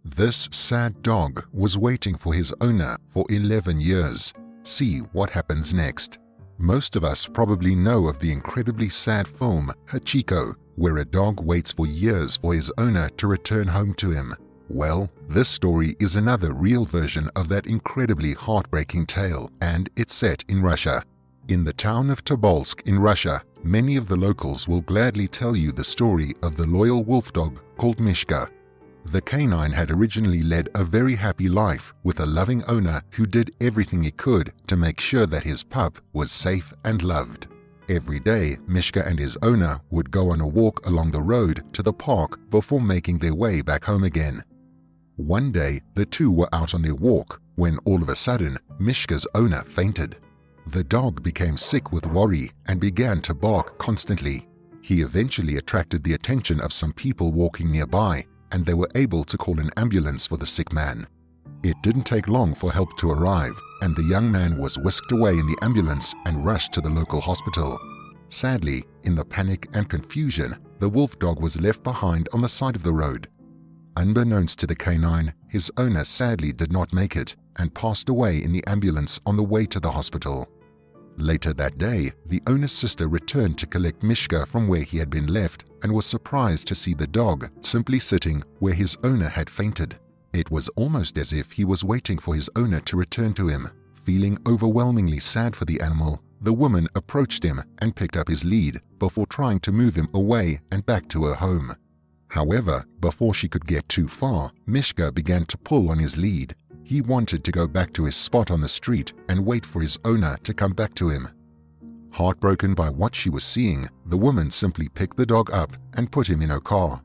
This sad dog was waiting for his owner for 11 years. See what happens next. Most of us probably know of the incredibly sad film Hachiko, where a dog waits for years for his owner to return home to him. Well, this story is another real version of that incredibly heartbreaking tale, and it's set in Russia. In the town of Tobolsk in Russia, many of the locals will gladly tell you the story of the loyal wolf dog called Mishka. The canine had originally led a very happy life with a loving owner who did everything he could to make sure that his pup was safe and loved. Every day, Mishka and his owner would go on a walk along the road to the park before making their way back home again. One day, the two were out on their walk when all of a sudden, Mishka's owner fainted. The dog became sick with worry and began to bark constantly. He eventually attracted the attention of some people walking nearby, and they were able to call an ambulance for the sick man. It didn't take long for help to arrive, and the young man was whisked away in the ambulance and rushed to the local hospital. Sadly, in the panic and confusion, the wolf dog was left behind on the side of the road. Unbeknownst to the canine, his owner sadly did not make it and passed away in the ambulance on the way to the hospital. Later that day, the owner's sister returned to collect Mishka from where he had been left and was surprised to see the dog simply sitting where his owner had fainted. It was almost as if he was waiting for his owner to return to him. Feeling overwhelmingly sad for the animal, the woman approached him and picked up his lead before trying to move him away and back to her home. However, before she could get too far, Mishka began to pull on his lead. He wanted to go back to his spot on the street and wait for his owner to come back to him. Heartbroken by what she was seeing, the woman simply picked the dog up and put him in her car.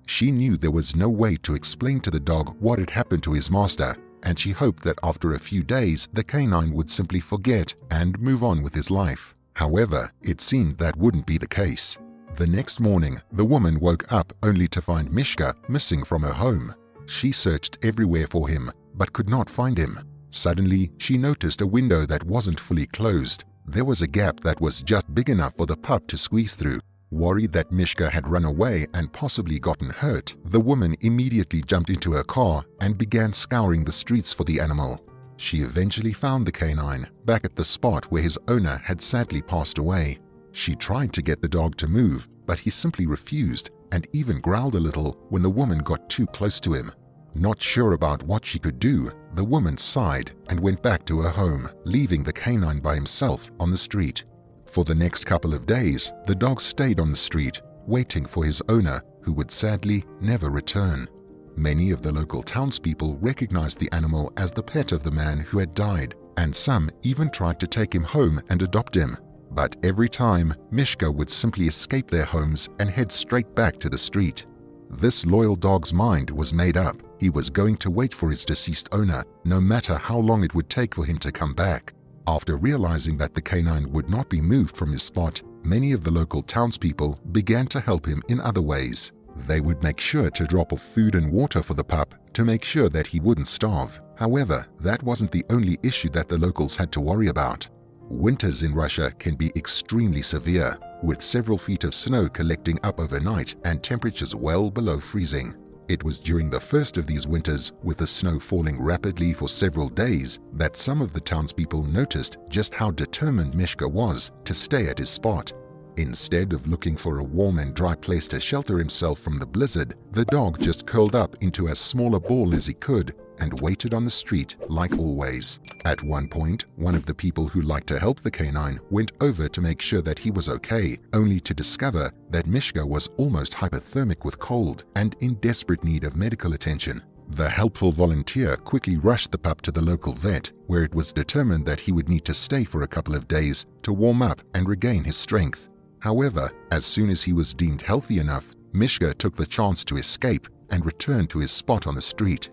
She knew there was no way to explain to the dog what had happened to his master, and she hoped that after a few days the canine would simply forget and move on with his life. However, it seemed that wouldn't be the case. The next morning, the woman woke up only to find Mishka missing from her home. She searched everywhere for him, but could not find him. Suddenly, she noticed a window that wasn't fully closed. There was a gap that was just big enough for the pup to squeeze through. Worried that Mishka had run away and possibly gotten hurt, the woman immediately jumped into her car and began scouring the streets for the animal. She eventually found the canine back at the spot where his owner had sadly passed away. She tried to get the dog to move, but he simply refused and even growled a little when the woman got too close to him. Not sure about what she could do, the woman sighed and went back to her home, leaving the canine by himself on the street. For the next couple of days, the dog stayed on the street, waiting for his owner, who would sadly never return. Many of the local townspeople recognized the animal as the pet of the man who had died, and some even tried to take him home and adopt him. But every time, Mishka would simply escape their homes and head straight back to the street. This loyal dog's mind was made up. He was going to wait for his deceased owner, no matter how long it would take for him to come back. After realizing that the canine would not be moved from his spot, many of the local townspeople began to help him in other ways. They would make sure to drop off food and water for the pup to make sure that he wouldn't starve. However, that wasn't the only issue that the locals had to worry about. Winters in Russia can be extremely severe, with several feet of snow collecting up overnight and temperatures well below freezing. It was during the first of these winters, with the snow falling rapidly for several days, that some of the townspeople noticed just how determined Mishka was to stay at his spot. Instead of looking for a warm and dry place to shelter himself from the blizzard, the dog just curled up into as small a ball as he could and waited on the street like always. At one point, one of the people who liked to help the canine went over to make sure that he was okay, only to discover that Mishka was almost hypothermic with cold and in desperate need of medical attention. The helpful volunteer quickly rushed the pup to the local vet, where it was determined that he would need to stay for a couple of days to warm up and regain his strength. However, as soon as he was deemed healthy enough, Mishka took the chance to escape and returned to his spot on the street.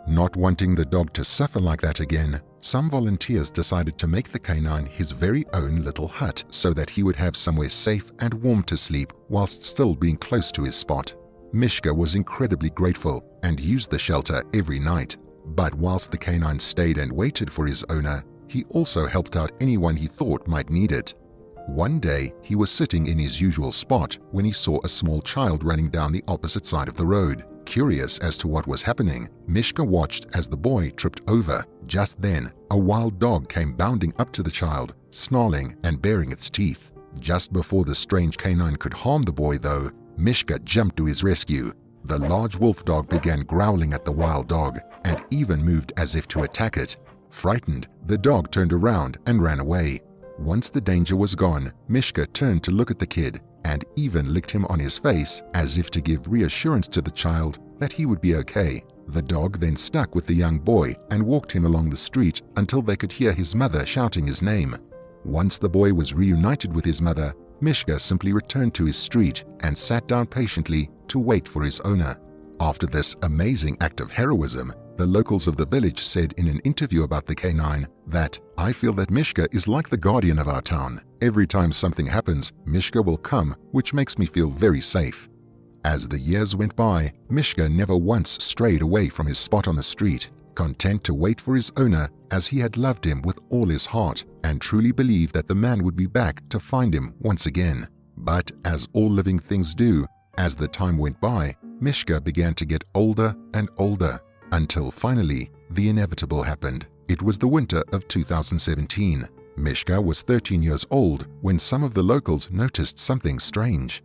Not wanting the dog to suffer like that again, some volunteers decided to make the canine his very own little hut so that he would have somewhere safe and warm to sleep whilst still being close to his spot. Mishka was incredibly grateful and used the shelter every night. But whilst the canine stayed and waited for his owner, he also helped out anyone he thought might need it. One day, he was sitting in his usual spot when he saw a small child running down the opposite side of the road. Curious as to what was happening, Mishka watched as the boy tripped over. Just then, a wild dog came bounding up to the child, snarling and baring its teeth. Just before the strange canine could harm the boy, though, Mishka jumped to his rescue. The large wolf dog began growling at the wild dog and even moved as if to attack it. Frightened, the dog turned around and ran away. Once the danger was gone, Mishka turned to look at the kid and even licked him on his face as if to give reassurance to the child that he would be okay. The dog then stuck with the young boy and walked him along the street until they could hear his mother shouting his name. Once the boy was reunited with his mother, Mishka simply returned to his street and sat down patiently to wait for his owner. After this amazing act of heroism, the locals of the village said in an interview about the canine that, "I feel that Mishka is like the guardian of our town. Every time something happens, Mishka will come, which makes me feel very safe." As the years went by, Mishka never once strayed away from his spot on the street, content to wait for his owner as he had loved him with all his heart and truly believed that the man would be back to find him once again. But as all living things do, as the time went by, Mishka began to get older and older, until finally the inevitable happened. It was the winter of 2017. Mishka was 13 years old when some of the locals noticed something strange.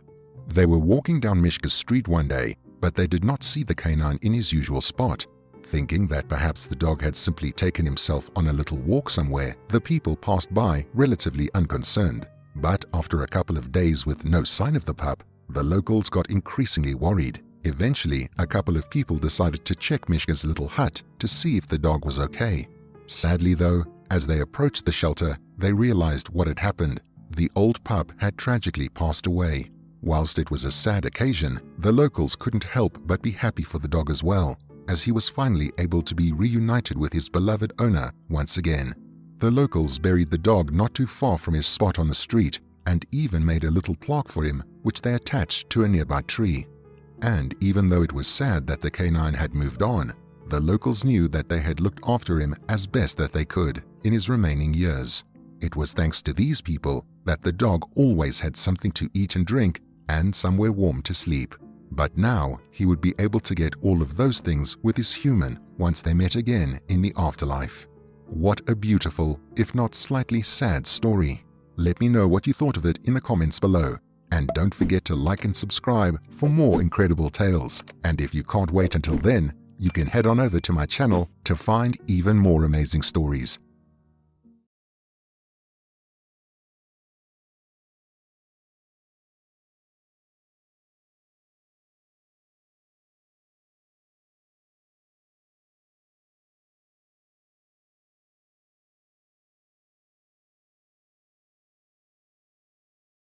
They were walking down Mishka's street one day, but they did not see the canine in his usual spot. Thinking that perhaps the dog had simply taken himself on a little walk somewhere, the people passed by relatively unconcerned. But after a couple of days with no sign of the pup, the locals got increasingly worried. Eventually, a couple of people decided to check Mishka's little hut to see if the dog was okay. Sadly though, as they approached the shelter, they realized what had happened. The old pup had tragically passed away. Whilst it was a sad occasion, the locals couldn't help but be happy for the dog as well, as he was finally able to be reunited with his beloved owner once again. The locals buried the dog not too far from his spot on the street and even made a little plaque for him, which they attached to a nearby tree. And even though it was sad that the canine had moved on, the locals knew that they had looked after him as best that they could in his remaining years. It was thanks to these people that the dog always had something to eat and drink and somewhere warm to sleep. But now he would be able to get all of those things with his human once they met again in the afterlife. What a beautiful, if not slightly sad story. Let me know what you thought of it in the comments below. And don't forget to like and subscribe for more incredible tales. And if you can't wait until then, you can head on over to my channel to find even more amazing stories.